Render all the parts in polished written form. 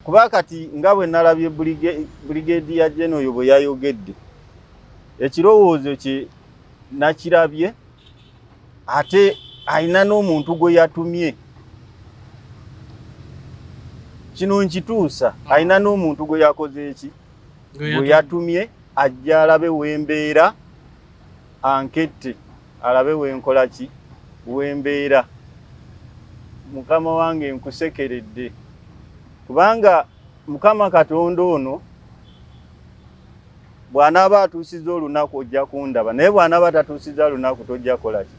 kuba kati nga bwe nalabye Brig.Gen oyo bwe yayogedde ekirowoozo kye nakirabye ate ayina n'omuntu gwe yatumye kino nkituusa ayina n'omuntu gwe yakoze eki gwe yatumye ajja alabe wembeera ankette alabe wenkola ki wembeera. Mukama wange nkusekeredde kubanga Mukama Katonda ono bw'anaaba atuusiza olunaku ojja kundaba naye bw'anaaba tatuusiza olunaku tojja kola ki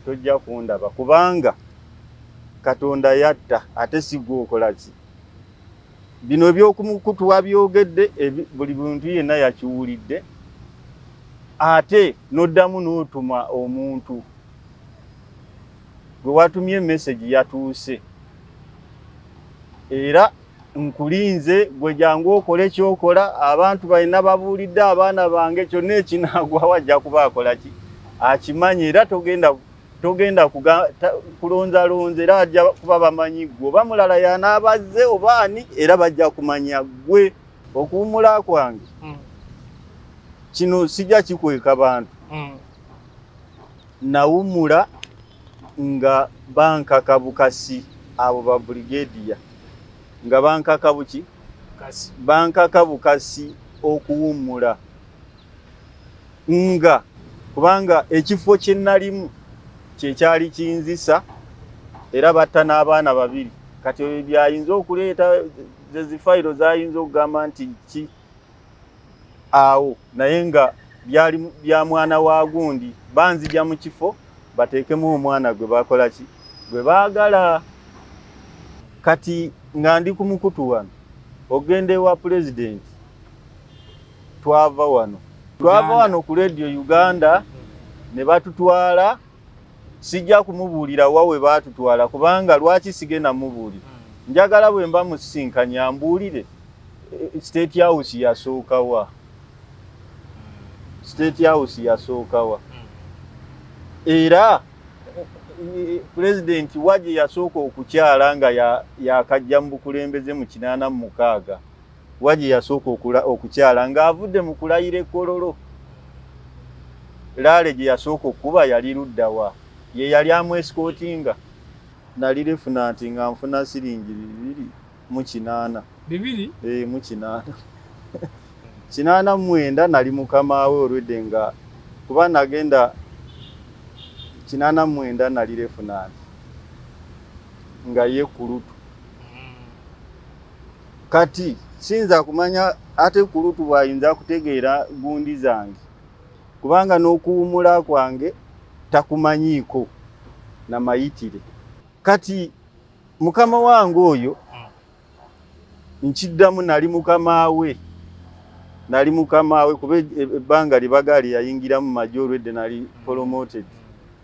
tojja kundaba kubanga Katonda yatta ate si gwe okola ki. Bino by'okumukutuwa byogedde buli muntu yenna yakiwulidde ate n'oddamu n'otuma omuntu gwe watumye message yatuuse era nkulinze gwe jangu okole kyokola. Abantu balina babuulidde abaana bange kyonna ekinaagwa wajja kuba akola ki akimanye era togenda kulonzalonza era ajja kuba bamanyi gwe oba mulala yanaabazze oba ani era bajja kumanya gwe. Okuwummula kwange kino sijja kikweka bantu nawummula nga bankaka bukasi abo ba brigadier nga bankaka buki bankaka bukasi okuwummula nga kubanga ekifo kye nalimu kyekyali kinzisa era batta n'abaana babiri kati ebyo byayinza okuleeta zifayiro zayinza okugamba nti ki awo naye nga byali bya mwana wa gundi banzija mu kifo bateekemu omwana gwe bakola ki gwe baagala. Kati nga ndi ku mukutu wano ogende wa president twava wano ku radio Uganda ne batutwala. Sijja kumubuulira wawe batutwala kubanga lwaki sigenda mubuulira njagala bwe mba musisinkanya ambuulire State House yasookawa era president waje yasooka okukyala nga yakajja mu bukulembeze mu 86 waje yasooka okukyala nga avudde mu kulayira Kololo. Laale gye yasooka okuba yali luddawa ye yali amwescootinga nali lieutenant nga nfuna siringi 208 mu 8 89 nali mukama we olwedde nga kuba nagenda 89 nali lieutenant nga ye kulutu. Kati sinza kumanya ate kulutu bwayinza kutegeera gundi zange kubanga n'okuwummula kwange takumanyiiko na mayitire. Kati mukama wange oyo nkiddamu nali mukama we kuba ebbanga libagali yayingiramu majjo olwedde nali promoted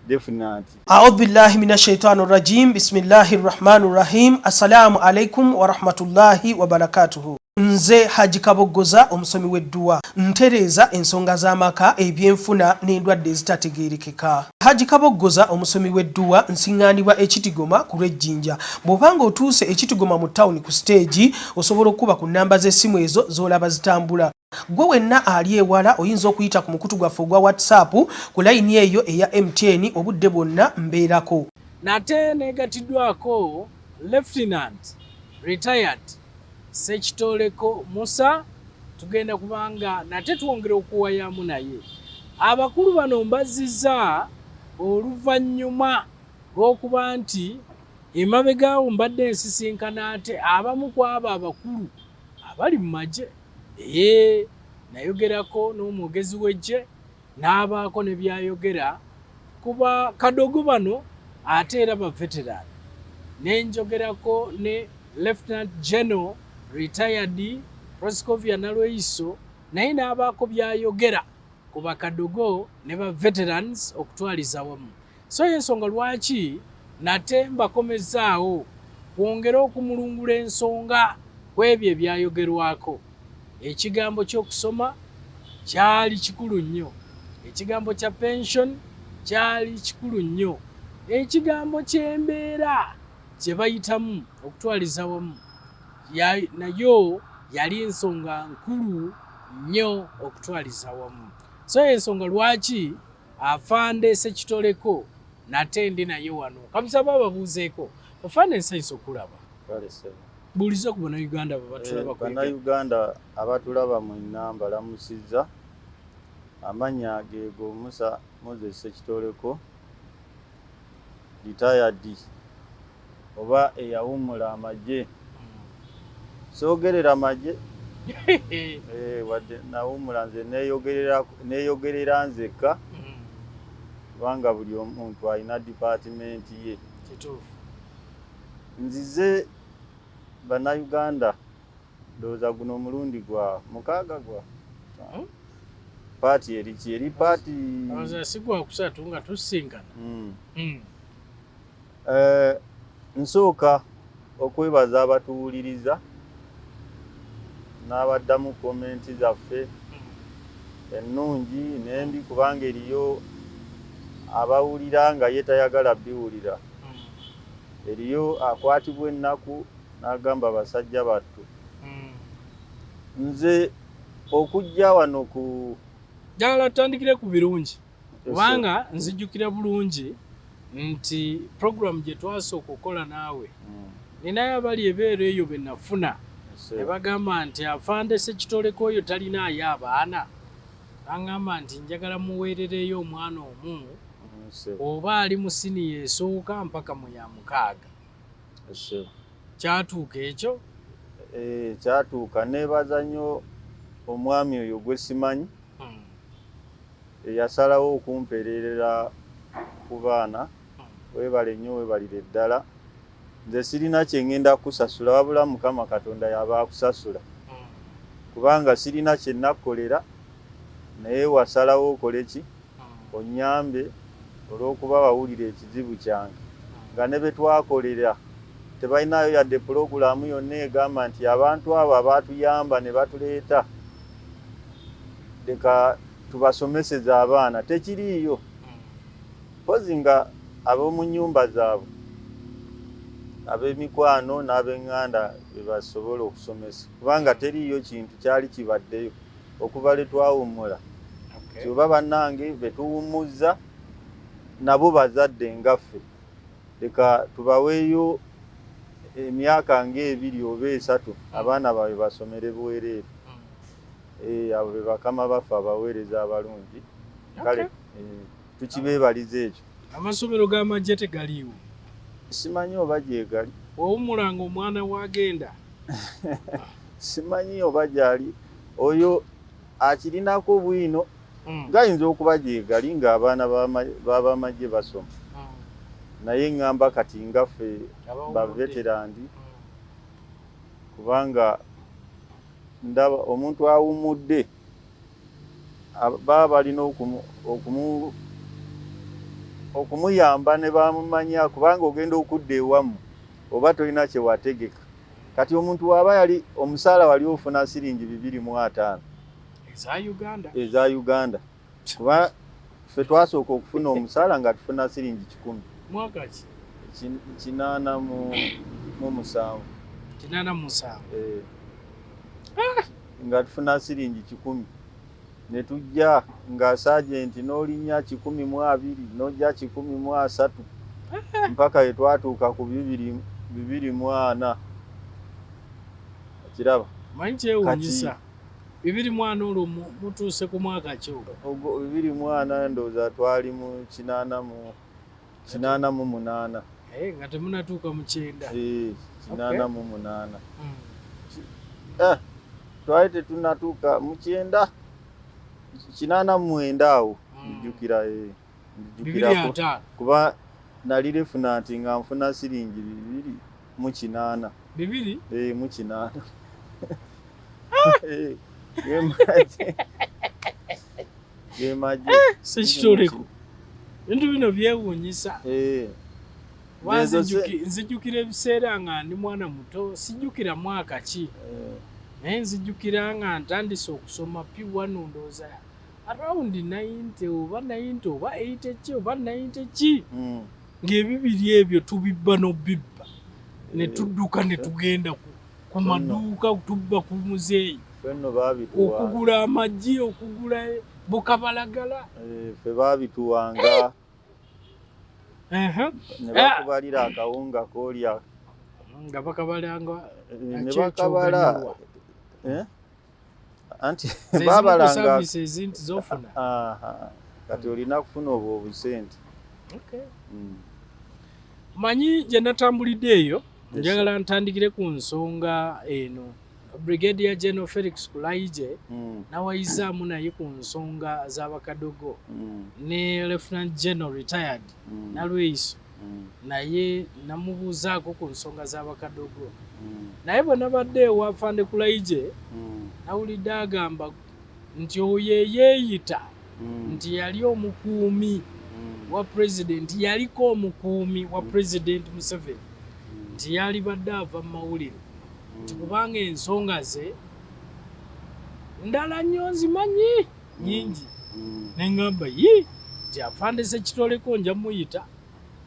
definitely. A'udhu billahi minash shaitanir rajim. Bismillahir rahmanir rahim. Assalamu alaikum wa rahmatullahi wa barakatuhu. Nze Haji Kabogoza omusomi w'edduwa ntereeza ensonga z'amaka ebyenfuna n'endwadde ezitategeerekeka. Haji Kabogoza omusomi w'edduwa nsiŋŋaanibwa ekitigoma ku lw'ejjinja. Bw'obanga otuuse ekitigoma mu ttawuni ku siteegi osobola okuba ku nnamba z'essimu ezo z'olaba zitambula. Gwe wenna ali ewala oyinza okuyita ku mukutu gwaffe ogwa WhatsApp ku layini eyo eya MTN obudde bwonna mbeerako. Nate negatiddwako Lt.Sekitoleko Musa tugenda kubanga nate twongera okuwayamu naye. Abakulu bano mbazizza oluvannyuma lw'okuba nti emabegaawo mbadde nsisinkana ate abamu ku abo abakulu abali mu magye. Nayogerako n'omwogezi w'eggye n'abaako ne byayogera kuba Kadogo bano ate era ba veteran. Nenjogerako ne Lt.Gen. Retired Proscovia Nalweiso naye n'abaako byayogera kuba Kadogo ne ba veterans okutwaliza wamu. So ensonga lwaki nate mbakomezaawo kwongera okumulungula ensonga kwebyo ebyayogerwako. Ekigambo ky'okusoma kyali kikulu nnyo. Ekigambo kya pension kyali kikulu nnyo. Ekigambo ky'embeera kye bayitamu okutwaliza wamu nayo yali ensonga nkulu nnyo okutwaliza wamu. So ensonga lwaki afande Sekitoleko nate ndi naye wano kamusaba ababuuzeeko afande nsanyusa okulaba. Buuliza ku Bannayuganda babatulaba. Bannayuganda abatulaba mu nnamba lamusizza. Amanya geego Musa Sekitoleko retired oba eyawummula amagye. Soogerera amagye wadde nawummula nze neeyogerera nzekka kubanga buli omuntu alina dipatimenti ye. Nzize Bannayuganda ndowooza guno omulundi gwa mukaaga gwa paati eri paati sigwa kusatu nga tusinkana. Nsooka okwebaza abatuwuliriza n'abaddamu komenti zaffe ennungi n'embi kubanga eriyo abawulira nga ye tayagala biwulira. Eriyo akwatibwa ennaku n'agamba basajja battu. Nze okujja wano ku njagala tutandikire ku birungi kubanga nzijjukira bulungi nti program gye twasooka okukola naawe ninayo abali ebeero eyo be nafuna ne bagamba nti afande Sekitoleko oyo talinaayo abaana. Baŋŋamba nti njagala muweerereyo omwana omu oba ali mu siniya esooka mpaka mu ya 6. Kyatuuka ekyo? Kyatuuka. Neebaza nnyo omwami oyo gwe simanyi yasalawo okumpeererera ku baana. Weebale nnyo, weebalire ddala. Nze sirina kye ŋŋenda kusasula wabula Mukama Katonda yaba akusasula kubanga sirina kye nakkolera naye wasalawo okole ki onnyambe olw'okuba wawulira ekizibu kyange nga ne be twakolera tebalinayo yadde pulogulaamu yonna egamba nti abantu abo abaatuyamba ne batuleeta leka tubasomeseze abaana. Tekiriiyo pozi nga ab'omu nnyumba zaabwe ab'emikwano n'ab'eŋŋanda be basobola okusomesa kubanga teriiyo kintu kyali kibaddeyo okuva lwe twawummula. Kyoba bannange be tuwummuzza nabo bazadde ngaffe leka tubaweeyo emyaka ng'ebiri oba 3 abaana baabwe basomere bwereere. Abo be bakama baffe abaweereza abalungi. Kale tukibeebaliza ekyo. Amasomero g'amagye tegaliiwo? Simanyi oba gyegali. Owummulanga omwana wagenda? Simanyi oba gyali. Oyo akirinako bwino gayinza okuba gyegali ng'abaana b'abamagye basoma. Naye ŋŋamba kati ngaffe baveterandi kubanga ndaba omuntu awummudde baba balina okumuyamba ne bamumanya kubanga ogenda okudda ewamu oba tolina kye wategeka. Kati omuntu waba yali omusaala wali ofuna siringi 250 eza Uganda kuba ffe twasooka okufuna omusaala nga tufuna siringi 10. Mwaka ki? 87. 87. Nga tufuna siringi 10 ne tujja nga sajenti n'olinnya 12 n'ojja 13 mpaka etwatuuka ku 204. Kiraba manyi kyewuunyisa 204 olwo mutuuse ku mwaka ki ogwo? 204 ndowooza twali mu 88. Nga temunatuuka mu 9. 88. Twali tetunatuuka mu 9. 89 awo njukira kuba nali lefunanti nga nfuna siringi 208. 208. Gemaje Sekitoleko bintu bino byewuunyisa. Nzijjukira ebiseera nga ndi mwana muto, sijjukira mwaka ki naye nzijjukira nga ntandise okusoma P1 ndowooza around 90 oba 80 ki oba 90 ki ng'ebibiri ebyo tubibba n'obibba ne tudduka ne tugenda ku maduuka okutubba ku muzeeyi fenno baabituwanga okugula amagi okugula bukabalagala ffe baabituwanga ne bakubalira akawunga koolya nga bakabalanga ne bakabala anti babalanga ezinti zofuna kati olina kufuna obwo obusente. Manyi gye natambulidde eyo njagala ntandikire ku nsonga eno. Brig.Gen. Felix Kulayigye nawayizaamu naye ku nsonga z'Abakadogo ne Lt.Gen. Retired Nalweiso naye namubuuzaako ku nsonga z'Abakadogo naye bwe nabadde ewa Afande Kulayigye nawulidde agamba nti oyo yeeyita nti yali omukuumi wa President, yaliko omukuumi wa President Museveni nti yali badde ava mu mawulire nti kubanga ensonga ze ndala nnyo nzimanyi nyingi neŋŋamba nti Afande Sekitoleko nja muyita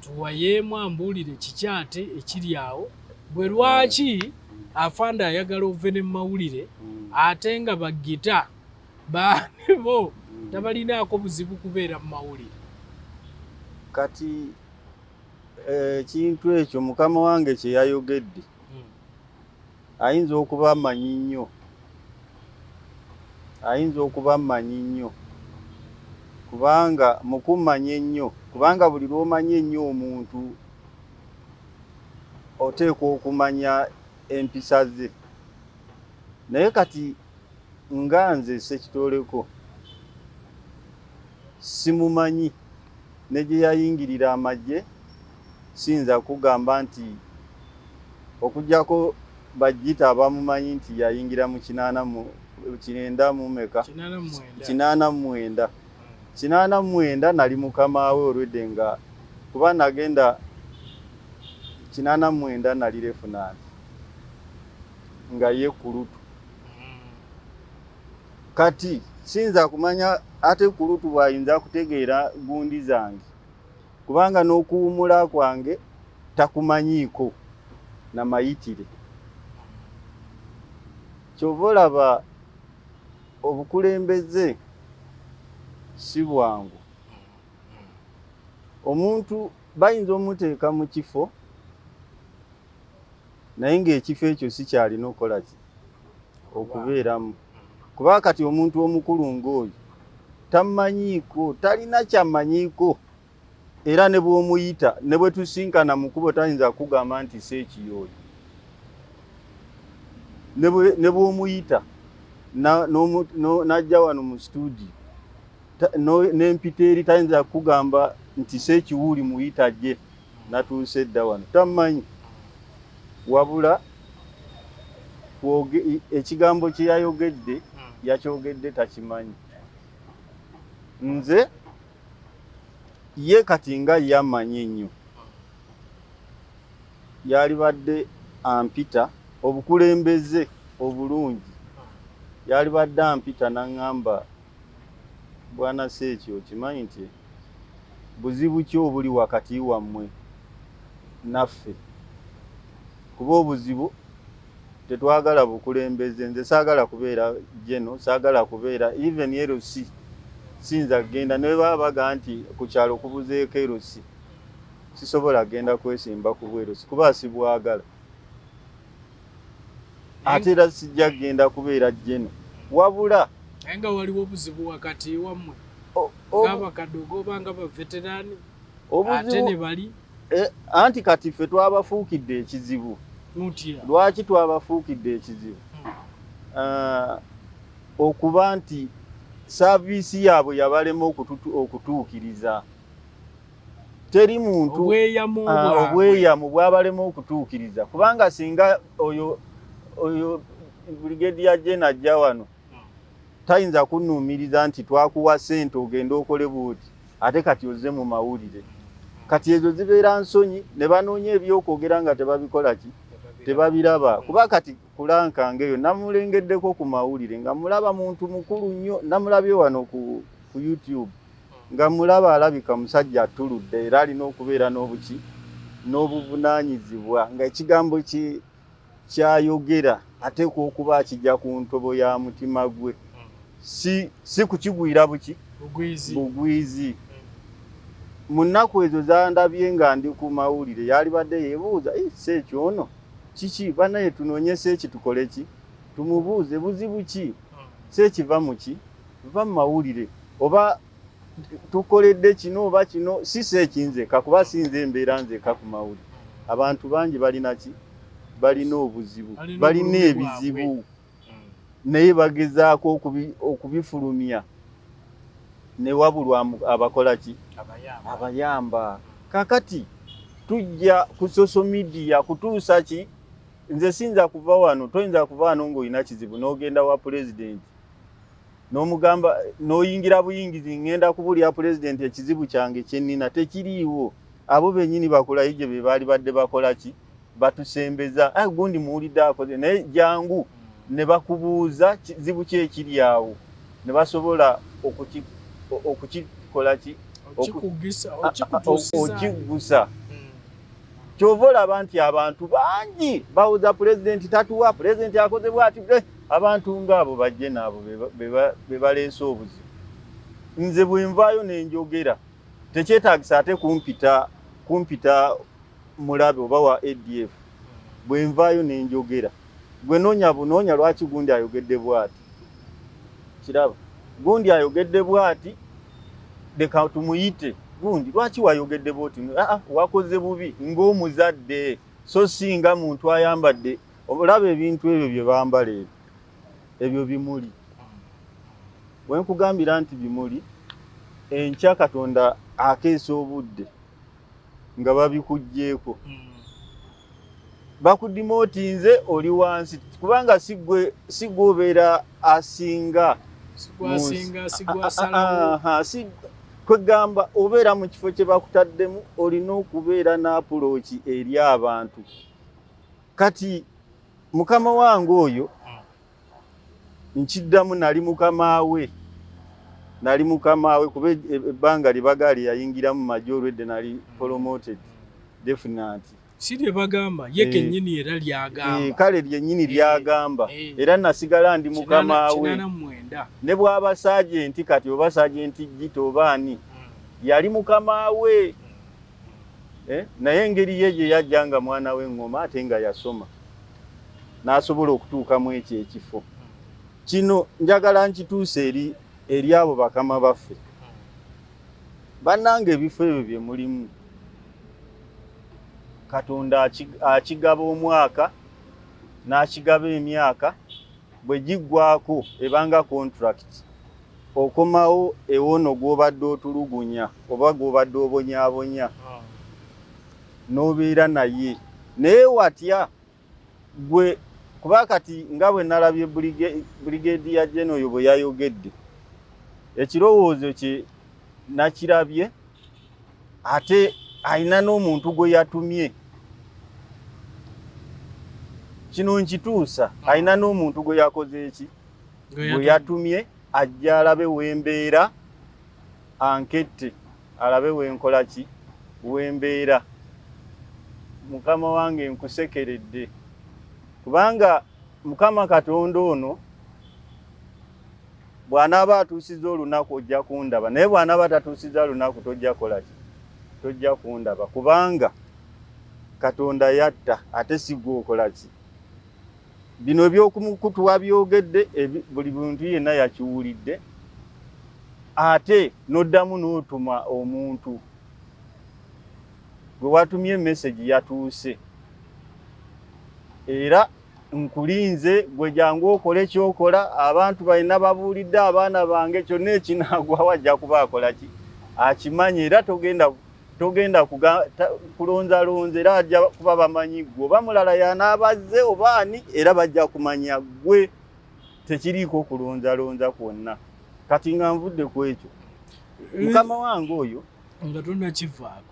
tuwayeemu ambuulire kiki ate ekiri awo bwe lwaki Afande ayagala ovene mu mawulire ate nga bagita baani bo tabalinaako buzibu kubeera mu mawulire. Kati ekintu ekyo mukama wange kye yayogedde ayinza okuba amanyi nnyo, ayinza okuba amanyi nnyo kubanga mukumanya ennyo, kubanga buli lw'omanya ennyo omuntu oteekwa okumanya empisa ze. Naye kati nga nze Sekitoleko simumanyi ne gye yayingirira amagye siyinza kugamba nti okuggyako bajjita abamumanyi nti yayingira mu 89 nali mukama we olwedde nga kuba nagenda 89 nali lefunanti nga ye kulutu. Kati siyinza kumanya ate kulutu bwayinza kutegeera gundi zange kubanga n'okuwumula kwange takumanyiiko na mayitire. Kyova olaba obukulembeze si bwangu. Omuntu bayinza omuteeka mu kifo naye ng'ekifo ekyo si kyalina okukola ki okubeeramu. Kuba kati omuntu omukulu ng'oyo tamanyiiko, talina kyamanyiiko, era ne bw'omuyita ne bwe tusinkana mu kkubo tayinza kugamba nti seekiyooyo. Ne bw'omuyita n'ajja wano mu studio n'empita eri tayinza kugamba nti seekiwuuli muyita gye natuuse dda wano, tamanyi. Wabula ekigambo kye yayogedde yakyogedde takimanyi. Nze ye kati nga yamanyi ennyo yali badde ampita obukulembeze obulungi, yali badde ampita n'aŋŋamba bwana Seeki okimanyi nti buzibu ki obuli wakati wammwe naffe, kuba obuzibu tetwagala bukulembeze. Nze saagala kubeera Geno, saagala kubeera even LC sinza genda ne baba baga nti ku kyalo kubuzeeko LC sisobola genda kwesimba ku bwerosi kuba sibwagala, ate era sijja genda kubeera Geno. Wabula nga waliwo obuzibu wakati wammwe ng'Abakadogo oba nga baveteraani ate ne bali anti kati ffe twabafuukidde ekizibu. Lwaki twabafuukidde ekizibu? Okuba nti saaviisi yaabwe yabalema okutuukiriza. Teri muntu obweyamu bwabalema okutuukiriza, kubanga singa oyo Brig.Gen. ajja wano tayinza kunnuumiriza nti twakuwa ssente ogenda okole buuti ate kati ozze mu mawulire. Kati ezo zibeera nsonyi ne banoonya ebyokwogera nga tebabikola ki, tebabiraba. Kuba kati kulankange eyo namulengeddeko ku mawulire nga mulaba muntu mukulu nnyo, namulabye wano ku YouTube nga mulaba alabika musajja atuludde era alina okubeera n'obuvunaanyizibwa nga ekigambo kyayogera ateekwa okuba akijja ku ntobo ya mutima gwe, si kukigwira bugwizi. Mu nnaku ezo zandabye nga ndi ku mawulire yalibadde yeebuuza si ekyono kiki banaye tunoonyese eki tukole ki, tumubuuze buzibu ki, si ekiva mu ki, va mu mawulire oba tukoledde kino oba kino, si ekinzeka kuba sinze embeera nzeka ku mawulire. Abantu bangi balina ki, balina obuzibu, balina ebizibu naye bagezaako okubifulumya ne wabulwa abakola ki, abayamba. Kakati tujja ku social media kutuusa ki, nze sinza kuva wano, toyinza kuva wano ng'olina kizibu n'ogenda wa president n'omugamba n'oyingira buyingizi ngenda kubulya president ekizibu kyange kyennina, tekiriiwo. Abo bennyini Kulayigye be baali badde bakola ki, batusembeza gundi muwulidde akoze naye jangu ne bakubuuza kizibu ki ekiri awo ne basobola okukikola ki, okigusa. Kyova olaba nti abantu bangi bawuza president tatuwa, president akoze bwati, abantu ng'abo bajje n'abo be baleese obuzibu. Nze bwe nvaayo ne njogera tekyetaagisa ate kumpita mulabe oba wa ADF. Bwe nvaayo ne njogera gwe noonya lwaki gundi ayogedde bwati, kiraba gundi ayogedde bwati, leka tumuyite gundi lwaki wayogedde bwoti, wakoze bubi ng'omuzadde so singa muntu ayambadde. Olaba ebintu ebyo bye bambala ebyo bimuli, bwe nkugambira nti bimuli, enkya Katonda akeesa obudde nga babikuggyeko bakudimootinze oli wansi, kubanga si gwe obeera asinga kwegamba obeera mu kifo kye bakutaddemu, olina okubeera n'apulooki eri abantu. Kati mukama wange oyo nkiddamu nali mukama we kuba ebbanga libagaali yayingira mu majje olwedde nali promoted definitely. Sirye bagamba ye kennyini era lyagamba. Kale lyennyini lyagamba era nasigala ndi mukama we. Ne bw'aba sajenti kati oba sajenti Gito baani yali mukama we. Naye engeri ye gye yajjanga mwana w'eŋŋoma ate nga yasoma n'asobola okutuukamu ekyo ekifo. Kino njagala nkituuse eri abo bakama baffe. Bannange ebifo ebyo bye mulimu Katonda akigaba omwaka n'akigaba emyaka, bwe giggwako ebanga contract okomawo ewono gw'obadde otulugunya oba gw'obadde obonyaabonya n'obeera naye. Naye watya gwe kuba kati nga bwe nalabye Brig.Gen oyo bwe yayogedde, ekirowoozo kye nakirabye ate ayina n'omuntu gwe yatumye. Kino nkituusa, ayina n'omuntu gwe yakoze eki, gwe yatumye ajja alabe wembeera, ankette alabe wenkola ki, wembeera. Mukama wange nkusekeredde kubanga Mukama Katonda ono bw'anaaba atuusiza olunaku ojja kundaba, naye bw'anaaba tatuusiza lunaku tojja kola ki, tojja kundaba, kubanga Katonda yatta ate si gwe okola ki. Bino eby'okumukutuwa byogedde buli muntu yenna yakiwulidde, ate n'oddamu n'otuma omuntu gwe watumye message yatuuse. Era nkulinze gwe jangu okole kyokola, abantu balina babuulidde abaana bange kyonna ekinaagwa wajja kuba akola ki, akimanye. Era togenda kulonzalonza, era ajja kuba bamanyi gwe oba mulala y'anaabazze oba ani, era bajja kumanya gwe, tekiriiko kulonzalonza kwonna. Kati nga nvudde ku ekyo, mukama wange oyo nga tonnakivaako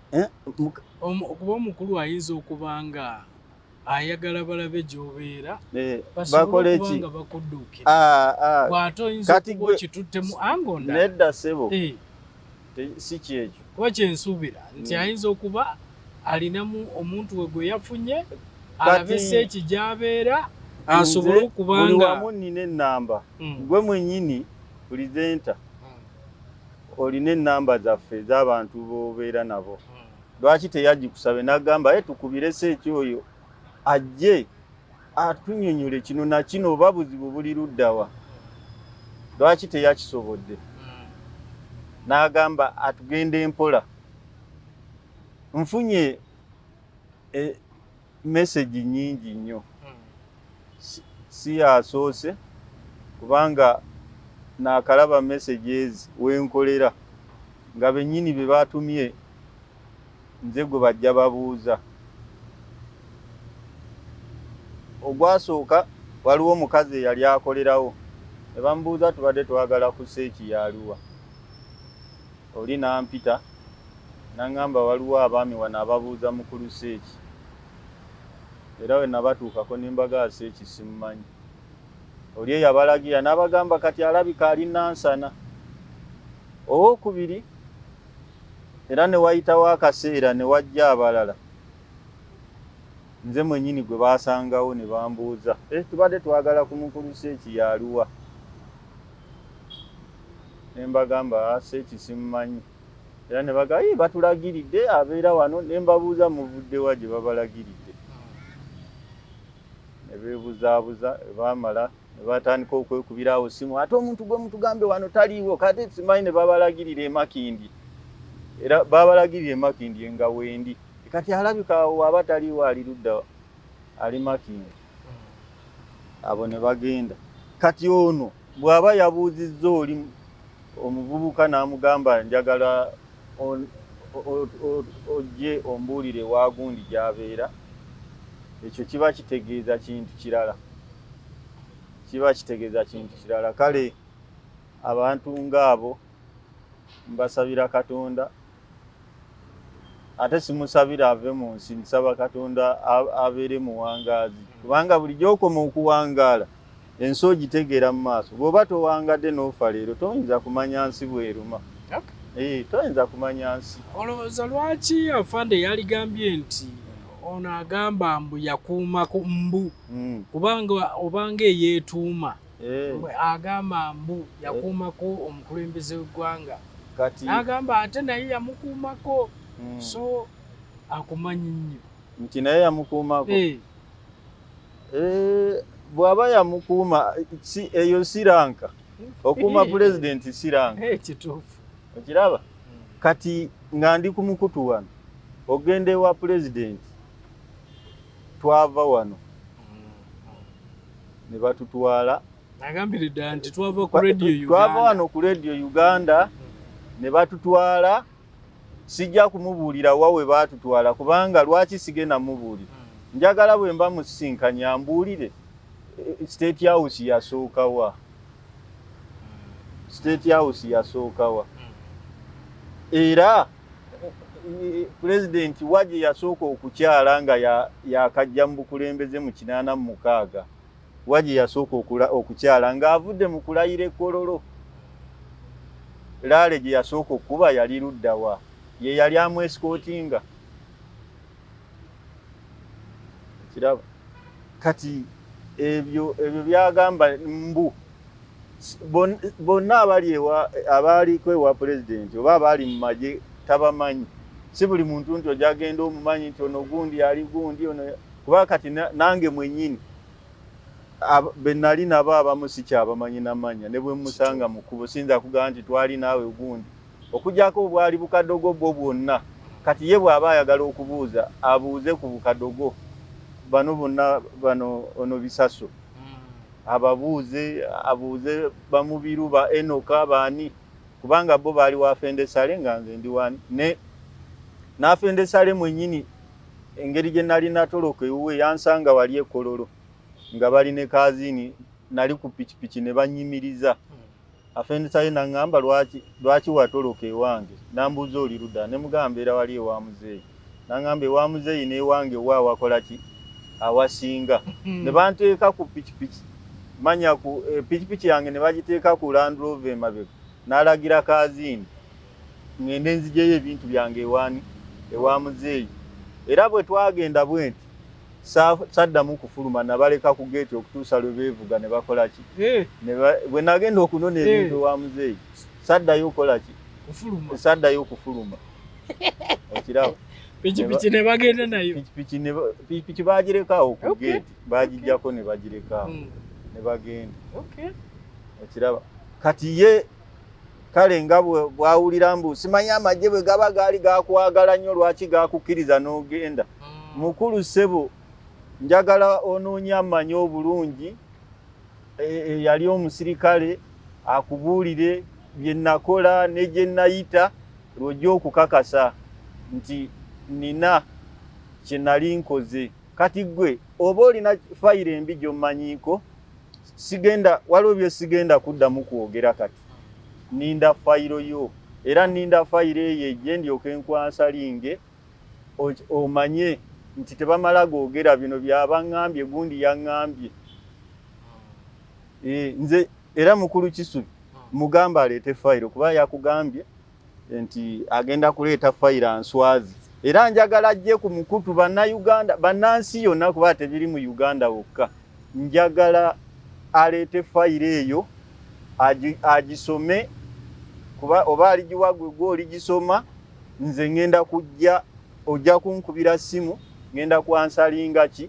kuba omukulu ayinza okuba nga ayagala balabe gy'obeera bakole eki bakudduukira bw'ate oyinza okuba okituttemu angonda nedda ssebo si kyekyo kuba kyensuubira nti ayinza okuba alinamu omuntu we gwe yafunye alabe seeki gy'abeera asobole okubanga buli wamu nnina ennamba gwe mwennyini pulezenta olina ennamba zaffe ez'abantu b'obeera nabo lwaki teyagikusabe n'agamba tukubire seeki oyo ajje atunyonyole kino na kino oba buzibu buli luddawa lwaki teyakisobodde n'agamba atugende empola nfunye message nyingi nnyo si yasoose kubanga nakalaba messages wenkolera nga bennyini be batumye nze gwe bajja babuuza ogwasooka waliwo omukazi eyali akolerawo ne bamubuuza tubadde twagala ku seeki yaluwa oli nampita nangamba waliwo abaami wano ababuuza mukulu seeki era we nabatuukako nembaga seeki simumanyi oli eyabalagira n'abagamba kati alabika ali nansana owokubiri era ne wayitawo akaseera ne wajja abalala nze mwennyini gwe baasangawo ne bambuuza tubadde twagala ku mukulu seeki yaluwa nembagamba seeki simumanyi era ne baga batulagiridde abeera wano nembabuuza muvuddewa gye babalagiridde ne beebuzaabuza baamala ne batandika okwekubirawo simu ate omuntu gwe mutugambe wano taliiwo kati simanyi ne babalagirira emakindi era babalagirira emakindi nga wendi kati alabika waba taliiwo ali ludda ali makindi abo ne bagenda kati ono bw'aba yabuuzizza oli omuvubuka n'amugamba njagala ojje ombuulire waagundi gy'abeera ekyo kiba kitegeeza kintu kirala kale abantu ng'abo mbasabira Katonda ate simusabira ave mu nsi nsaba Katonda abeere muwangaazi kubanga buli gy'okoma okuwangaala ensi ogitegeera mu maaso bw'oba towangadde n'ofa leero toyinza kumanya nsi bweruma toyinza kumanya nsi olowooza lwaki afande yaligambye nti ono agamba mbu yakuumako mbu kubanga obanga eyeetuuma agamba mbu yakuumako omukulembeze w'eggwanga n'agamba ate naye yamukuumako so akumanyi nnyo nti naye yamukuumako bw'aba yamukuuma eyo siranka okuuma pulezidenti siranka kituufu okiraba kati nga ndi ku mukutu wano ogende wa pulezidenti twava wano ne batutwala agambire ddala nti twava wano ku radio Uganda ne batutwala sijja kumubuulira wawe baatutwala kubanga lwaki sigenda mubuulira njagala bwe mba musisinkanya mbuulire State House yasookawa era pulezidenti waje yasooka okukyala nga yakajja mu bukulembeze mu 86 waje yasooka okukyala ng'avudde mu kulayira ekkololo laale gye yasooka okuba yali luddawa ye yali amwescootinga kiraba kati ebyo byagamba mbu bonna abaliko ewa pulezidenti oba abali mu magye tabamanyi si buli muntu nti ojagenda omumanyi nti ono gundi ali gundi kuba kati nange mwennyini benali nabo abamu sikyabamanyi namanya ne bwe musanga mu kkubo sinza kugamba nti twali naawe gundi okujjako obwali bukadogo bwo bwonna kati ye bw'aba ayagala okubuuza abuuze ku bukadogo bano bonna ono bisaso abuuze bamubiru ba Enoka baani kubanga bo baali wafende sale nga nze ndi wani n'afende sale mwennyini engeri gye nali natoloka ewuwe yansanga wali ekkololo nga bali ne kazini nali ku pikipiki ne banyimiriza afende sale nangamba lwaki watoloka ewange nambuuza oli ludda ne mugamba era wali ewa muzeeyi nangamba ewa muzeeyi n'ewange wa wakola ki awasinga ne banteeka ku pikipiki manya ku pikipiki yange ne bagiteeka ku Land Rover emabega n'alagira kazini ngende nzijeyo ebintu byange ewa muzeeyi era bwe twagenda bwenti saddamu kufuluma nabaleka ku gate okutuusa lwe beevuga ne bakola ki bwe nagenda okunona ebintu wa muzeeyi saddayo okola ki saddayo okufuluma okiraba pikipiki ne bagenda nayo pikipiki bagirekaawo ku gate bagijjako ne bagirekaawo ne bagenda okiraba kati ye kale nga bwawulira mbu simanyi amagye bwe gaba gaali gakwagala nnyo lwaki gakukkiriza n'ogenda mukulu ssebo njagala onoonya amanyi obulungi yali omusirikale akubuulire bye nakola ne gye nayita lw'ojja okukakasa nti nina kye nali nkoze kati gwe oba olina fayiro embi gy'omanyiiko waliwo bye sigenda kuddamu kwogera kati ninda fayiro yo era ninda fayiro eyo gye ndyoke nkwansalinge omanye nti tebamala googera bino byabaŋŋambye gundi yaŋŋambye nze era mukulu Kisubi mugamba aleete fayiro kuba yakugambye nti agenda kuleeta fayiro answazi era njagala ajje ku mukutu bannayuganda bannansi yonna kuba tebiri mu Uganda wokka njagala aleete fayiro eyo agisome kuba oba aligiwagwe gwe oligisoma nze ngenda kujja ojja kunkubira simu ngenda kwansalinga ki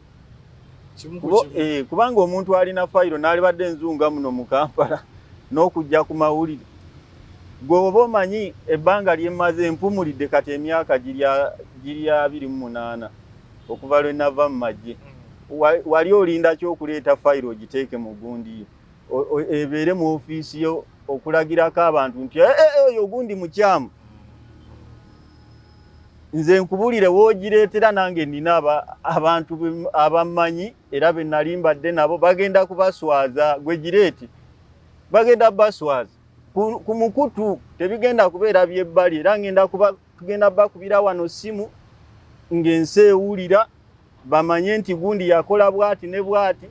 kubanga omuntu alina fayiro n'alibadde nzunga muno mu Kampala n'okujja ku mawulire gwe oba omanyi ebbanga lyemmaze empumulidde kati emyaka giri 28 okuva lwe nava mu magye wali olinda kyokuleeta fayiro ogiteeke mu gundi yo ebeere mu ofiisi yo okulagirako abantu nti oyo gundi mukyamu nze nkubulire woogireetera nange nina abantu abamanyi era be nali mbadde nabo bagenda kubaswaza gwe gireeti bagenda baswaza ku mukutu tebigenda kubeera byebbali era tugenda bakubira wano simu ng'ensi ewulira bamanye nti gundi yakola bwati ne bwati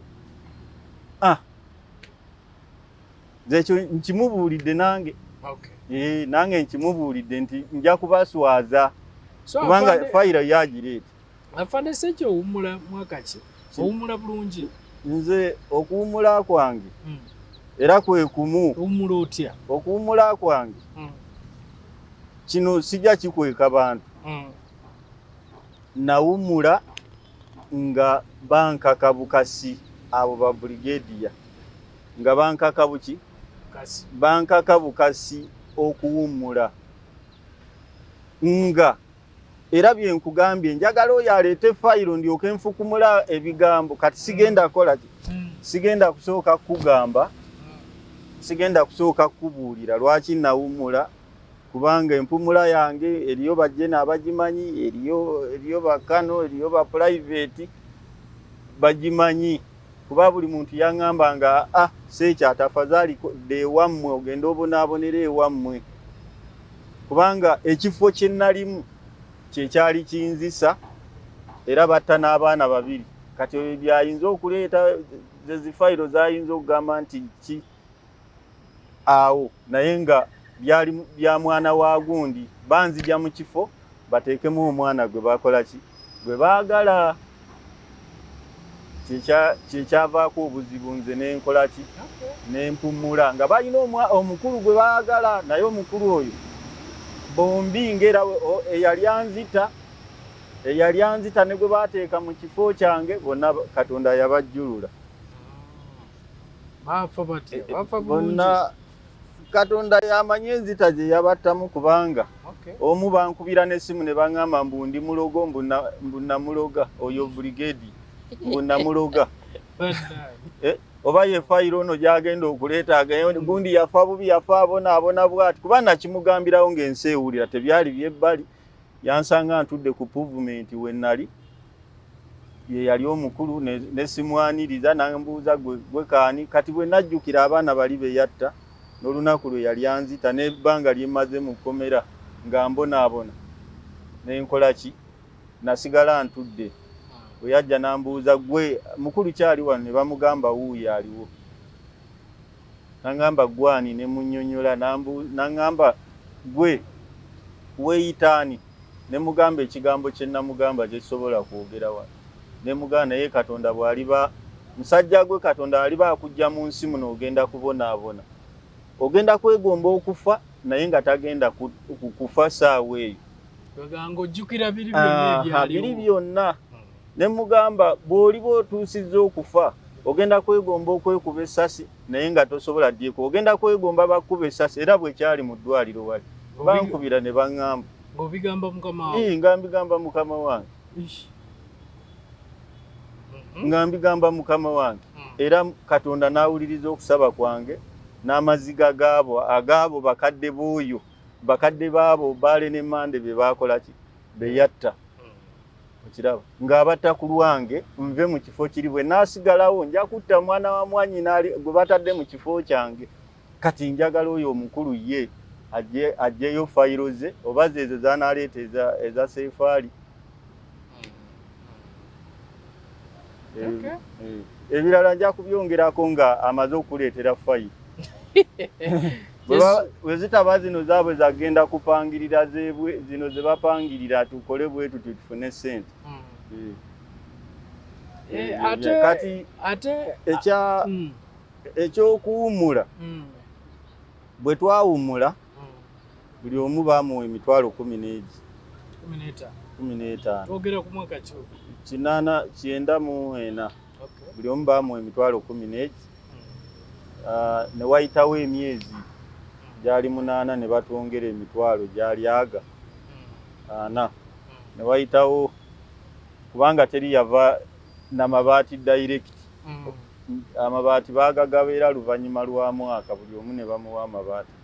zekyo nkimubuulidde nange nange nkimubuulidde nti nja kubaswaza kubanga fayiro yagireeta afande sekyo owummula mwaka ki owummula bulungi nze okuwummula kwange era kwe kumu owummula otya okuwummula kwange kino sijja kikweka bantu nawummula nga bankaka bukasi abo ba brigadier nga bankaka buki bankaka bukasi okuwummula nga era bye nkugambye njagala oyo aleete fayiro ndyoke nfukumula ebigambo kati sigenda kola sigenda kusooka kugamba sigenda kusooka kubuulira lwaki nawummula kubanga empumula yange eriyo bajjena abagimanyi eriyo bakano eriyo ba private bagimanyi kuba buli muntu yaŋŋamba nga sekyo atafadhali de wammwe ogenda obonaabonera ewammwe kubanga ekifo kye nalimu kyekyali kinzisa era batta n'abaana babiri kati ebyo byayinza okuleeta zifayiro zayinza okugamba nti ki awo naye nga byali bya mwana wa gundi banzija mu kifo bateekemu omwana gwe bakola ki gwe baagala kyekyavaako obuzibu nze nenkola ki nempumula nga balina omukulu gwe baagala naye omukulu oyo bombi ngera eyali anzita ne gwe bateeka mu kifo kyange bonna Katonda yabajjulula bonna Katonda yamanye enzita gye yabattamu kubanga omu bankubira n'essimu ne baŋŋamba mbu ndi mulogo mbu namuloga oyo brigade mbu namuloga oba ye fayiro ono gyagenda okuleeta gundi yafa bubi yafa abona bwati kuba nakimugambirawo ng'ensi ewulira tebyali byebbali yansanga ntudde ku puvumenti we nali ye yali omukulu ne simwaniriza nambuuza gwe kaani kati bwe najjukira abaana bali be yatta n'olunaku lwe yali anzita n'ebbanga lyemmaze mu kkomera nga mbonaabona nenkola ki nasigala ntudde bwe yajja nambuuza gwe mukulu kyali wano ne bamugamba wuuyo aliwo nangamba gwani ne munnyonnyola nangamba gwe weeyitaani ne mugamba ekigambo kye namugamba kyekisobola kwogera wano ne mugana ye Katonda bwaliba musajja gwe Katonda aliba akujja mu nsi muno ogenda kubonaabona ogenda kwegomba okufa naye nga tagenda kufa saawa eyo baganga ojjukira biri byonna ne mugamba bw'oliba otuusizza okufa ogenda kwegomba okwekuba essasi naye nga tosobola ddyeko ogenda kwegomba bakuba essasi era bwe kyali mu ddwaliro wali bankubira ne baŋŋamba ng'obigamba mukama wange nga mbigamba mukama wange nga mbigamba mukama wange era Katonda n'awuliriza okusaba kwange n'amaziga agaabo bakadde b'oyo bakadde baabo baale ne mande be baakola ki beyatta okiraba ng'abatta ku lwange nve mu kifo kiri bwe naasigalawo nja kutta mwana wa mwanyina gwe batadde mu kifo kyange kati njagala oyo omukulu ye ajjeyo fayiro ze oba zeezo zanaaleeta eza seefaali ebirala nja kubyongerako nga amaze okuleetera fayiro bwe zitaba zino zaabwe zagenda kupangirira zino ze bapangirira tukole bwetu tufune ssente kati ekyokuwummula bwe twawummula buli omu baamuwa emitwalo 15 twogera ku mwaka ki 94 buli omu baamuwa emitwalo 15 ne wayitawo emyezi gyali 8 ne batwongera emitwalo gyali aga 4 ne wayitawo kubanga teri yava n'amabaati direct amabaati baagagaba era luvannyuma lwa mwaka buli omu ne bamuwa amabaati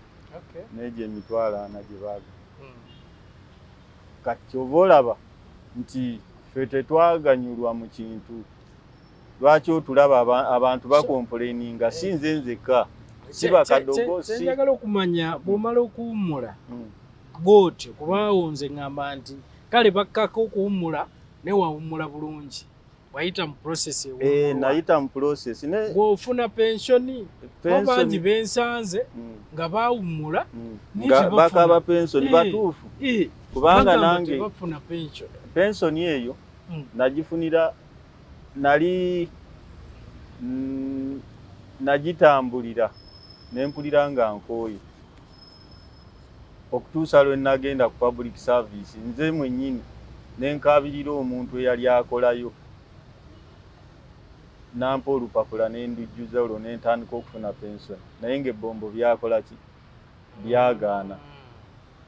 n'egyo emitwalo 4 gye baaga kati oba olaba nti ffe tetwaganyulwa mu kintu lwaki otulaba abantu bakomplaininga si nze nzekka siba Kadogo si njagala okumanya bw'omala okuwummula bw'otyo kubaawo nze ŋŋamba nti kale bakkako okuwummula ne wawummula bulungi wayita mu process nayita mu process ng'ofuna pensioni bangi bensanze nga baawummula bakaba pensioni batuufu kubanga nange bafuna pensioni eyo nagifunira nali nagitambulira nempulira nga nkooye okutuusa lwe nagenda ku public service nze mwennyini nenkabirira omuntu eyali akolayo nampa olupapula nendujjuza olwo nentandika okufuna pensioni naye ng'ebbombo byakola ki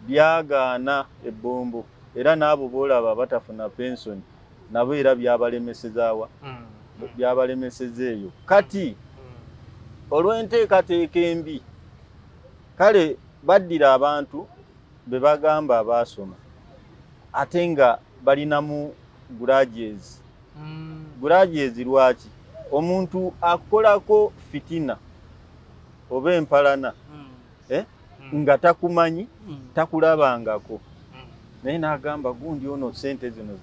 byagaana ebbombo era n'abo boolaba batafuna pensioni nabo era byabalemesezaawa byabalemeseza eyo kati olw'enteekateeka embi kale baddira abantu be bagamba abaasoma ate nga balinamu graduates lwaki omuntu akolako fitina oba empalana nga takumanyi takulabangako naye n'agamba gundi ono sente zino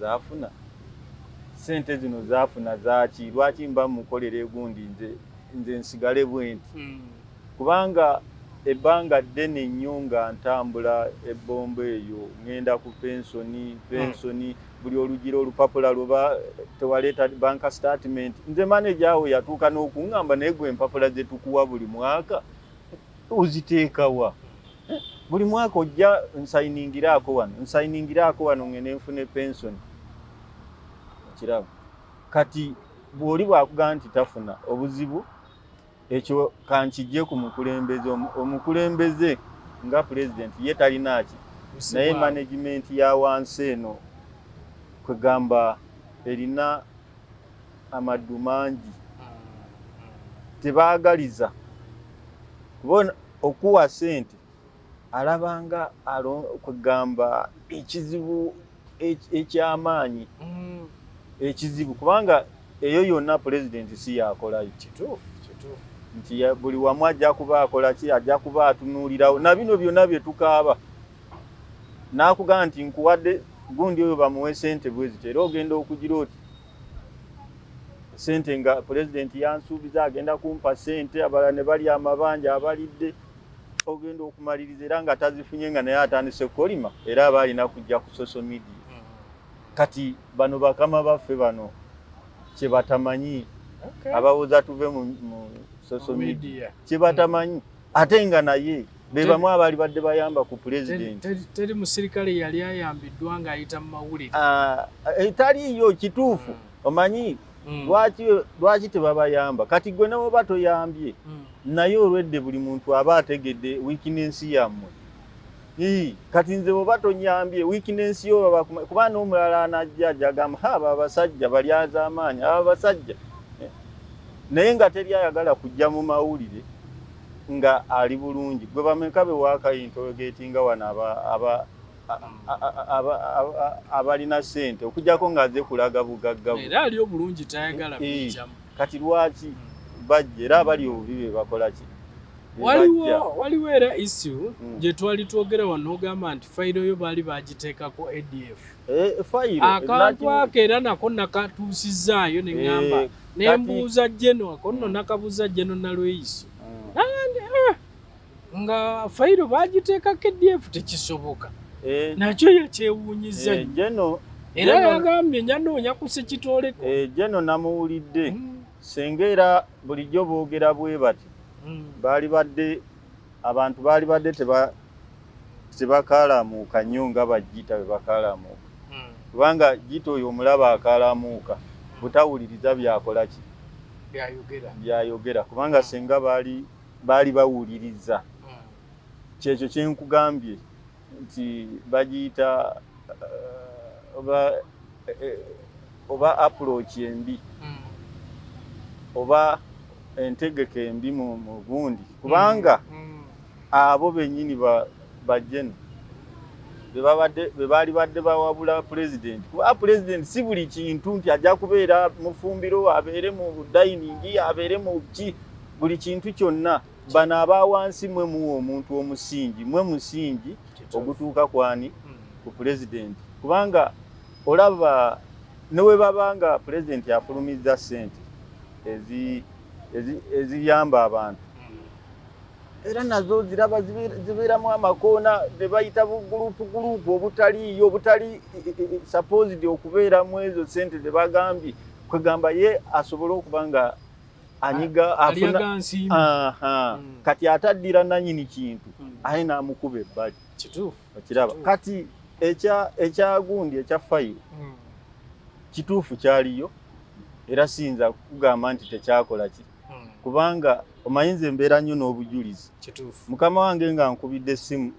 zaafuna zaaki lwaki mba mukolere gundi nze nsigale bwenti kubanga ebbanga ddene nnyo nga ntambula ebbombo eyo ngenda ku pensoni buli olugira olupapula luba tewaleeta banka statement nze manager awo yatuuka n'okuŋŋamba naye gwe empapula ze tukuwa buli mwaka oziteekawa buli mwaka ojja nsayiningiraako wano ngende nfune pensoni kirabo kati bw'oli bwakugamba nti tafuna obuzibu ekyo kankijje ku omukulembeze nga president ye talinaaki naye management ya wansi eno kwegamba erina amaddu mangi tebaagaliza kubona okuwa sente alabanga kwegamba ekizibu ekyamaanyi ekizibu kubanga eyo yonna president si yakolayo kituufu nti buli wamu ajja kuba akola ki ajja kuba atunuulirawo na bino byonna bye tukaaba n'akugamba nti nkuwadde gundi oyo bamuwe sente bweziti era ogenda okugira oti sente nga president yansuubiza agenda kumpa sente abalala ne bali amabanja abalidde ogenda okumaliriza era nga tazifunye nga naye atandise kukolima era aba alina kujja ku social media kati bano bakama baffe bano kye batamanyi abawoza tuve mu social media kye batamanyi ate nga naye be bamu abaali badde bayamba ku president. Teri musirikale yali ayambiddwa ng'ayita mu mawulire. Etaliiyo kituufu omanyi lwaki tebabayamba kati gwe nawe batoyambye naye olwedde buli muntu aba ategedde weakness yammwe. Kati nze bwe batonyambye weakness yo kuba n'omulala anajja jagamba abo abasajja balyaza amaanyi abo abasajja naye nga teri ayagala kujja mu mawulire nga ali bulungi. Gwe bameka be waakayinterrogatinga wano abalina ssente okujjako ng'aze kulaga bugagga era ali obulungi tayagala kujjamu. Kati lwaki bajja era abali obubi be bakola ki? Waliwo era issue gye twali twogera wano ogamba nti fayiro yo baali bagiteekako ADF. Akantu ako era nako nakatuusizaayo ne ŋŋamba ne mbuuza Geno ako nno nakabuuza Geno Nalweyiso nga fayiro bagiteekako ADF tekisoboka. Nakyo yakyewuunyiza era yagambye nyanoonya ku Sekitoleko. Geno namuwulidde senga era bulijjo boogera bwe bati abantu baali badde tebakaalamuuka nnyo nga bajjita bwe bakaalamuuka kubanga jjita oyo omulaba akaalamuuka butawuliriza byakola ki byayogera kubanga senga baali bawuliriza. Kyekyo kye nkugambye nti bagiyita oba approach embi oba entegeke embi mu gundi kubanga abo bennyini bajjeno be baali badde bawabula president kuba president si buli kintu nti ajja kubeera mufumbiro abeere mu dining abeere mu buli kintu kyonna. Bano abawansi mwe muwa omuntu omusingi mwe musingi ogutuuka kwani ku president kubanga olaba newe babanga president afulumizza ssente eziyamba abantu era nazo ziraba zibeeramu amakoona ne bayita gurupu obutali supposed okubeeramu ezo ssente ze bagambye kwegamba ye asobole okuba nga anyiga afuna kati ataddira nanyini kintu aye n'amukuba ebbali okiraba. Kati ekyagundi ekya fayiro kituufu kyaliyo era siyinza kugamba nti tekyakola ki kubanga omayinza embeera nnyo n'obujulizi. Mukama wange nga nkubidde essimu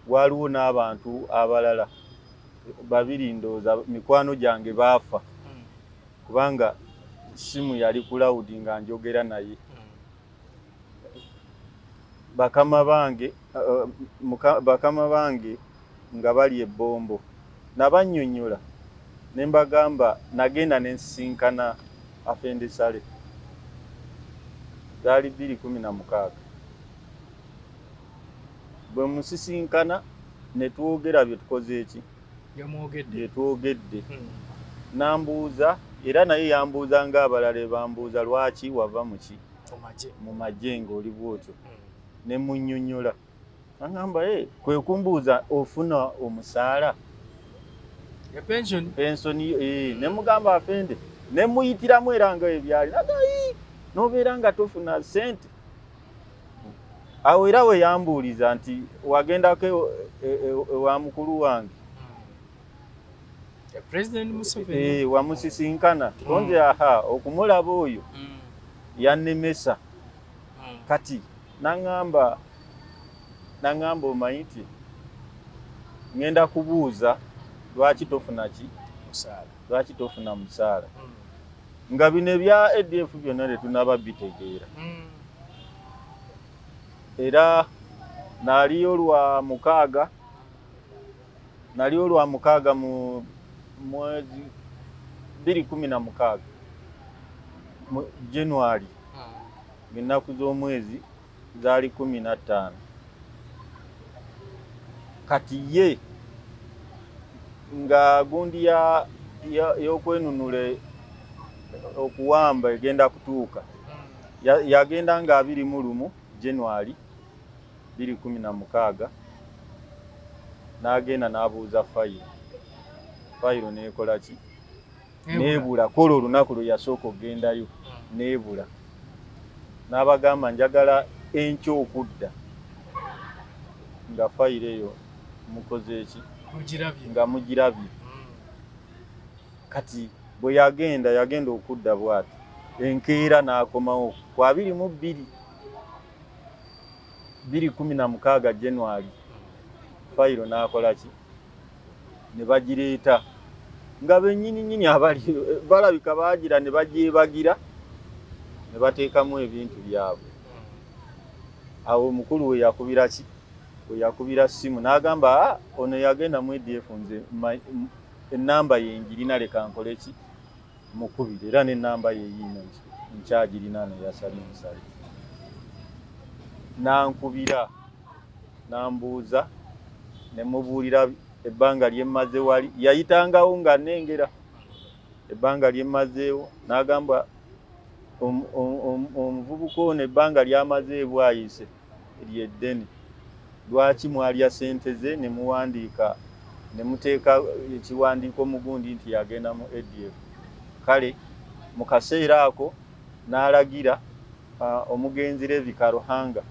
waliwo n'abantu abalala babiri ndowooza mikwano gyange baafa kubanga simu yali ku loud nga njogera naye. Bakama bange nga bali ebbombo nabannyonnyola ne mbagamba nagenda ne nsisinkana afendesale zaali 2016 bwe musisinkana ne twogera bye tukoze eki bye twogedde nambuuza era naye yambuuza ng'abalala bambuuza lwaki wava mu magye ng'oli bwotyo ne munnyonnyola aŋŋamba kwe kumbuuza ofuna omusaala pensoni ne mugamba afende ne muyitiramu era nga ebyali nagayi n'obeera nga tofuna ssente. Awo era we yambuuliza nti wagendako ewa mukulu wange President Museveni wamusisinkana konze okumulaba oyo yannemesa kati naŋŋamba omanyi nti ŋŋenda kubuuza lwaki tofuna musaala nga bino ebya ADF byonna tetunaba bitegeera era naliyo lwa mukaaga mu mwezi 2016 mu January ennaku z'omwezi zaali 15 kati ye nga gundi y'okwenunula okuwamba egenda kutuuka yagenda nga 21 January 2016 n'agenda n'abuuza fayiro neekola ki nebula kola olunaku lwe yasooka ogendayo nebula n'abagamba njagala enkya okudda nga fayiro eyo mukoze eki nga mugirabye kati bwe yagenda okudda bw'ati enkeera n'akomawo ku 2016 January fayiro n'akola ki ne bagireeta nga bennyini abali balabika baagira ne bagyebagira ne bateekamu ebintu byabwe. Awo omukulu we yakubira ki we yakubira simu n'agamba ono yagenda mu EDF nze ennamba ye njirina leka nkole ki mukubire era n'ennamba ye yino nkyagirina no yasali musali nankubira nambuuza ne mubuulira ebbanga lyemmaze wali yayitangawo nga nengera ebbanga lyemmazeewo n'agamba omuvubuka ono ebbanga lyamaze bwayise lyeddene lwaki mwalya sente ze ne muwandiika ne muteeka ekiwandiiko mugundi nti yagenda mu ADF. Kale mu kaseera ako n'alagira omugenzi Levi Karuhanga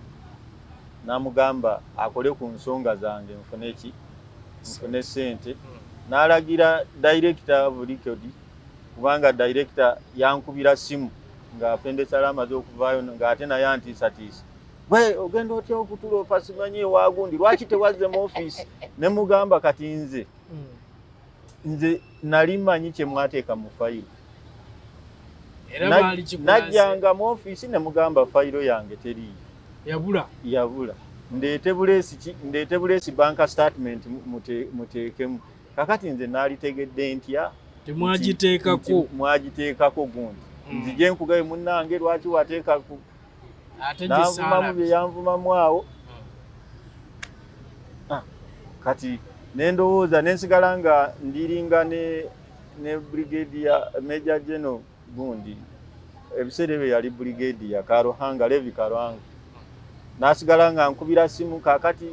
n'amugamba akole ku nsonga zange nfune sente n'alagira director BodyGuard kubanga director yankubira simu nga afende salama z'okuvaayo ng'ate naye antiisatiisa bwe ogenda otya okutuloopa simanyi waagundi lwaki tewazze mu office ne mugamba kati nze nali mmanyi kye mwateeka mu fayiro najjanga mu office ne mugamba fayiro yange teriiyo yabula ndeete buleesi banka statement muteekemu kakati nze naalitegedde ntya mwagiteekako gundi nzije nkugaye munnange lwaki wateeka ku n'anvumamu bye yanvumamu awo kati nendowooza nensigala nga ndiringa ne Brigadier Major General gundi ebiseera ebyo yali Brigadier Karuhanga Levi Karuhanga nasigala nga nkubira simu kakati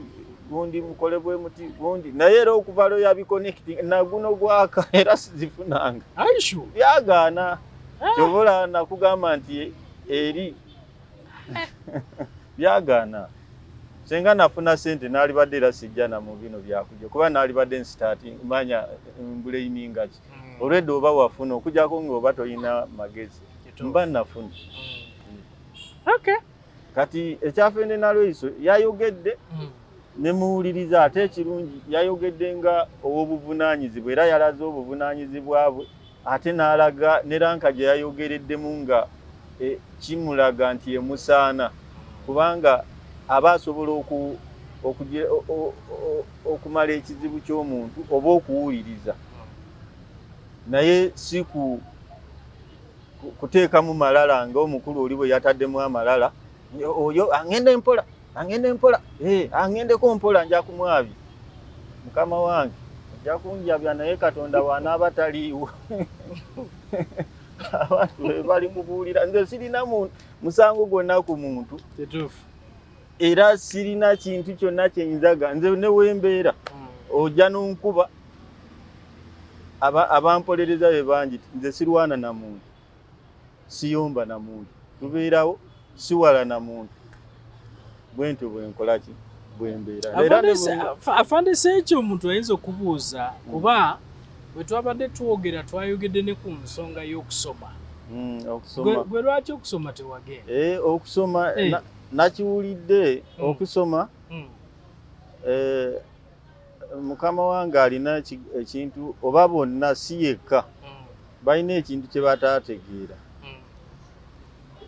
gundi mukole bwe muti gundi naye era okuva lwe yabiconnecting naguno gwaka era sizifunanga aishu byagaana kyobola nakugamba nti eri byagaana senga nafuna sente nalibadde era sijjana mu bino byakujja kuba nalibadde starting manya mbulaininga ki olwedde oba wafuna okujjako ng'oba toyina magezi mba nafuna okay kati ekyafende nalweiso yayogedde ne muwuliriza ate ekirungi yayogedde nga ow'obuvunaanyizibwa era yalaze obuvunaanyizibwa bwe ate n'alaga ne ranka gye yayogereddemu nga kimulaga nti emusaana kubanga aba asobola okumala ekizibu ky'omuntu oba okuwuliriza naye si kuteekamu malala ng'omukulu oli bwe yataddemu amalala oyo angende mpola angendeko mpola nja kumwabi mukama wange nja kunjabya naye Katonda wanaaba taliiwo abantu bali mubuulira nze sirina musango gwonna ku muntu era sirina kintu kyonna kyenyinzaga nze ne wembeera ojja n'onkuba abampolereza be bangi nze sirwana na muntu siyomba na muntu tubeerawo siwala na muntu bwentyo bwenkola ki bwembeera afandise ekyo omuntu ayinza okubuuza kuba bwe twabadde twogera twayogedde ne ku nsonga y'okusoma gwe lwaki okusoma tewagenda okusoma nakiwulidde okusoma mukama wange alina ekintu oba bonna si yekka balina ekintu kye bataategeera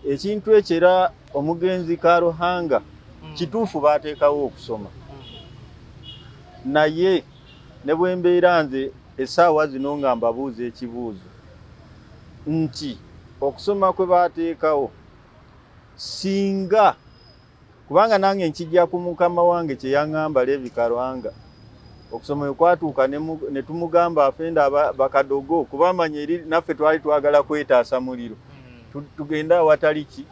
ekintu ekyo era omugenzi Karuhanga kituufu baateekawo okusoma naye ne bwe mbeera nze essaawa zino nga mbabuuza ekibuuzo nti okusoma kwe baateekawo singa kubanga nange nkijja ku mukama wange kye yaŋŋamba Levi Karuhanga okusoma bwe kwatuuka ne tumugamba afenda bakadogo kuba manya eri naffe twali twagala kwetaasa muliro tugenda awatali ki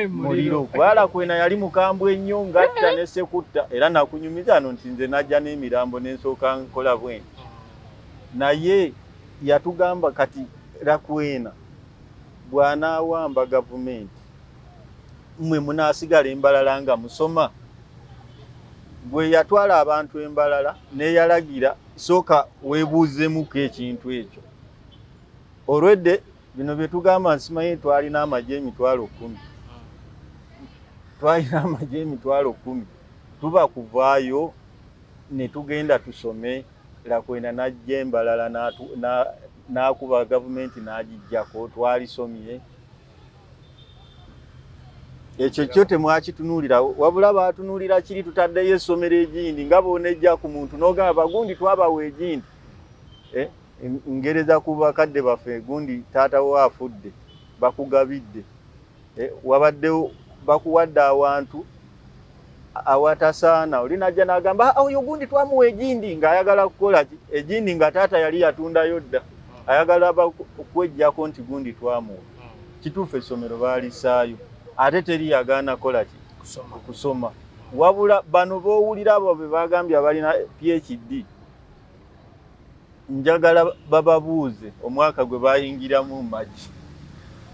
muliro kubala kwena yali mukambwe ennyo ngatta ne sekutta era nakunyumiza no nti nze najja n'emirambo n'ensooka nkola bwenti naye yatugamba kati Lakwena bw'anaawamba gavumenti mmwe munaasigala Embalala nga musoma. Bwe yatwala abantu Embalala neyalagira sooka weebuuzemuko ekintu ekyo. Olwedde bino bye tugamba nsimanyi twalina amagye emitwalo 10. Twalina amagye emitwalo 10. Tuba kuvaayo ne tugenda tusome. Lakwena najja Embalala n'akuba gavumenti n'agijjako twalisomye. Ekyo kyo temwakitunuulira wabula baatunuulira kiri tutaddeyo essomero egindi nga boonejja ku muntu n'ogamba gundi twabawa egindi. Ngereza ku bakadde baffe gundi taata wo afudde bakugabidde. Wabaddewo bakuwadde awantu awatasaana oli najja n'agamba oyo gundi twamuwa egindi ng'ayagala kukola ki egindi nga taata yali yatundayo dda ayagala okwejjako nti gundi twamuwa. Kituufu essomero baalisaayo ate teri yagaana kola ki kusoma. Wabula bano boowulira abo be bagambye abalina PhD njagala bababuuze omwaka gwe bayingiramu magi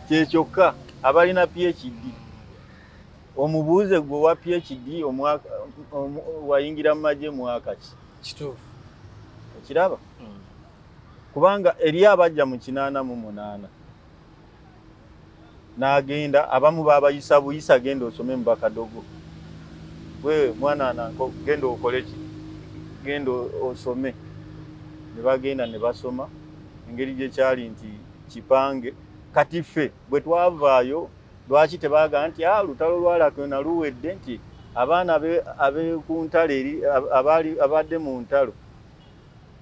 kyekyokka abalina PhD omubuuze gwe wa PhD omwaka wayingira mu magye mwaka ki kituufu okiraba. Kubanga eri abajja mu 88 n'agenda abamu babayisa buyisa genda osome mu Kadogo. We mwana nanko genda okole ki genda osome. Ne bagenda ne basoma engeri gye kyali nti kipange kati ffe bwe twavaayo lwaki tebaga nti lutalo lwa Lakwena luwedde nti abaana abe ku ntalo eri abadde mu ntalo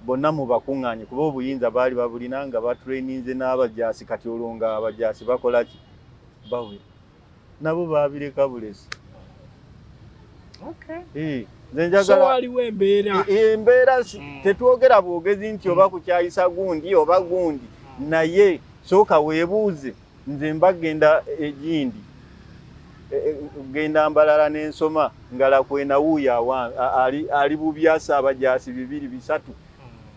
bonna mu bakuŋŋaanye kuba obuyinza baali babulina nga batraininze n'abajaasi kati olwonga abajaasi bakola ki bawe nabo babireka bulesi. Nze njagala waliwo embeera tetwogera bwogezi nti oba kukyayisa gundi oba gundi naye sooka weebuuze nze mbagenda egindi genda Mbalala n'ensoma nga Lakwena wuuyo ali bubyasa abajaasi 2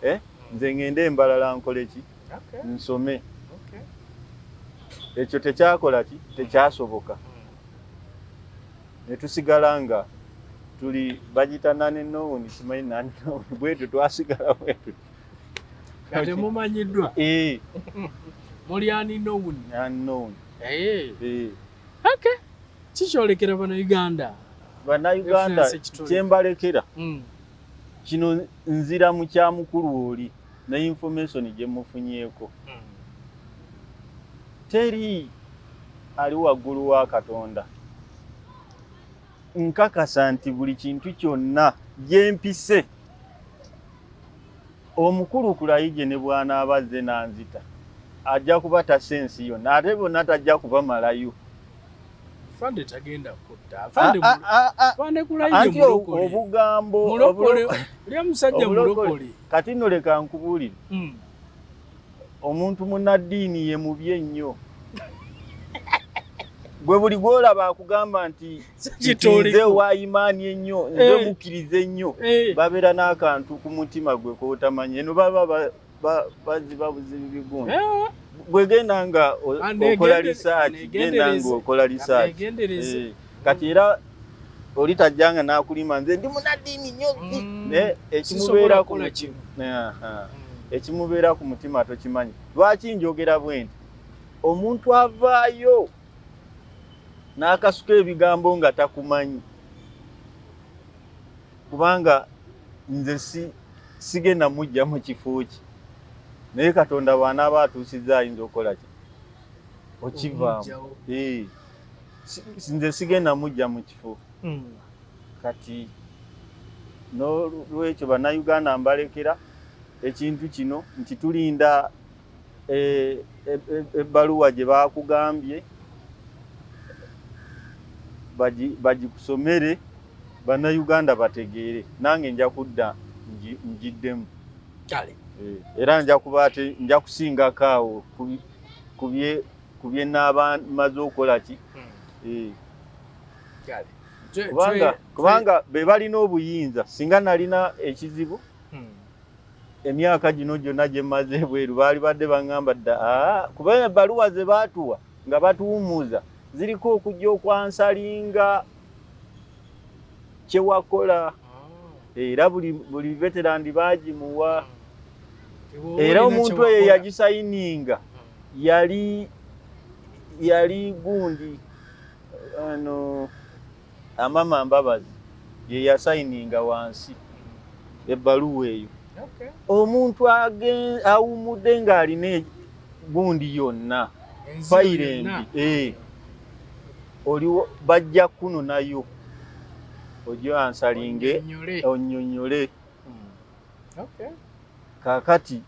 3 nze ngende Mbalala nkole ki nsome. Ekyo tekyakola ki tekyasoboka. Ne tusigala nga tuli bagita nane nowuni simanyi nane nowuni bwetu twasigala bwetu. Kati mumanyiddwa muli ani nowuni nowuni. Kikyolekera bannayuganda kyembalekera kino nzira mu kyamukulu oli ne information gye mufunyeeko. Teri ali waggulu wa Katonda. Nkakasa nti buli kintu kyonna gyempise omukulu Kulayigye ne bw'anaabazze nanzita ajja kuba tasensi yonna ate bonna tajja kubamalayo. Fande tagenda kutta Fande Kulayigye obugambo mulokole lya musajja mulokole. Kati nno leka nkubuulire omuntu munnaddiini ye mubi ennyo. Gwe buli gwolaba akugamba nti nze wa imaani ennyo nze mukkirize ennyo babeera n'akantu ku mutima gwe kootamanyi. Eno baba baziba buzibu bigundi. Gwe genda nga okola research kati era oli tajjanga n'akulima nze ndi munnaddiini nnyo ekimubeera ku mutima tokimanyi. Lwaki njogera bwe nti omuntu avaayo n'akasuka ebigambo nga takumanyi kubanga nze sigenda mujja mu kifo ki naye Katonda bw'anaaba atuusizza ayinza okukola ki okivaamu. Nze sigenda mujja mu kifo kati n'olwekyo bannayuganda mbalekera ekintu kino nti tulinda ebbaluwa gye baakugambye bagikusomere bannayuganda bategeere. Nange nja kudda njiddemu era nja kusingako awo ku bye naaba maze okukola ki kubanga be balina obuyinza singa nalina ekizibu emyaka gino gyonna gye mmaze ebweru baali badde baŋŋamba dda kuba ebbaluwa ze baatuwa nga batuwumuza ziriko okujja okwansalinga kyewakola era buli veterandi baagimuwa era omuntu oyo yagisayininga yali gundi Amama Mbabazi ye yasayininga wansi ebbaluwa eyo. Omuntu awumudde ng'alina gundi yonna fayire embi oliwo bajja kuno nayo ojo ansalinge onnyonnyole kakati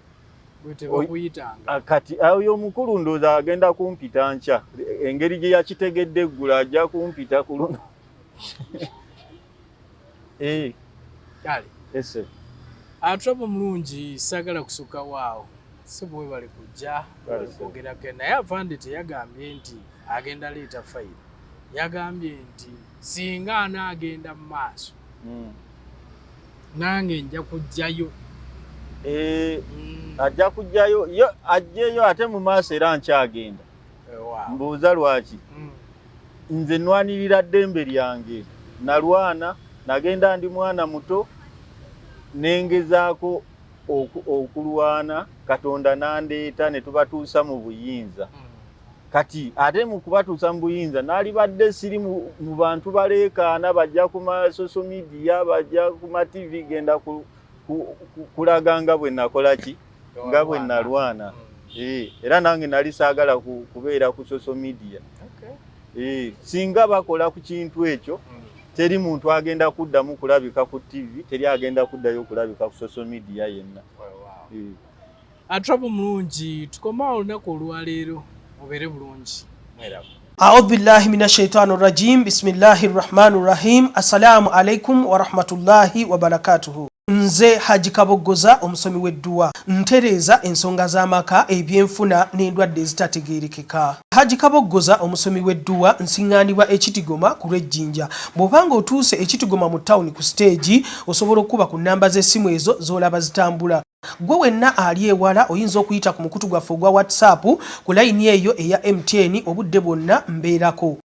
kati ayo omukulu ndooza agenda kumpita nkya engeri gye yakitegedde eggulu ajja kumpita ku luno ese Atrabo mulungi sagala kusuka waawo sibwe bali kujja ogerako naye avande teyagambye nti agenda leeta fayiro yagambye nti singa anaagenda mu maaso nange nja kujjayo ajja kujjayo ajjeyo ate mu maaso era nkyagenda mbuuza lwaki nze nwanirira ddembe lyange nalwana nagenda ndi mwana muto nengezaako okulwana Katonda nandeeta ne tubatuusa mu buyinza kati ate mu kubatuusa mu buyinza naali badde siri mu bantu baleekaana bajja ku social media bajja ku ma TV genda kulaga nga bwe nakola ki nga bwe nalwana era nange nali saagala kubeera ku social media singa bakola ku kintu ekyo teri muntu agenda kuddamu kulabika ku TV teri agenda kuddayo kulabika ku social media yenna. Atrabo mulungi tukomawo olunaku olwaleero mubeere bulungi mweraba. A'udhu billahi minash shaitanir rajim. Bismillahir rahmanir rahim. Assalamu alaikum wa rahmatullahi wa barakatuhu. Nze Haji Kabogoza omusomi w'edduwa ntereeza ensonga z'amaka ebyenfuna n'endwadde ezitategeerekeka. Haji Kabogoza omusomi w'edduwa nsiŋŋaanibwa ekitigoma ku lw'ejjinja. Bw'obanga otuuse ekitigoma mu ttawuni ku siteegi osobola okuba ku nnamba z'essimu ezo z'olaba zitambula. Gwe wenna ali ewala oyinza okuyita ku mukutu gwaffe ogwa WhatsApp ku layini eyo eya MTN obudde bwonna mbeerako.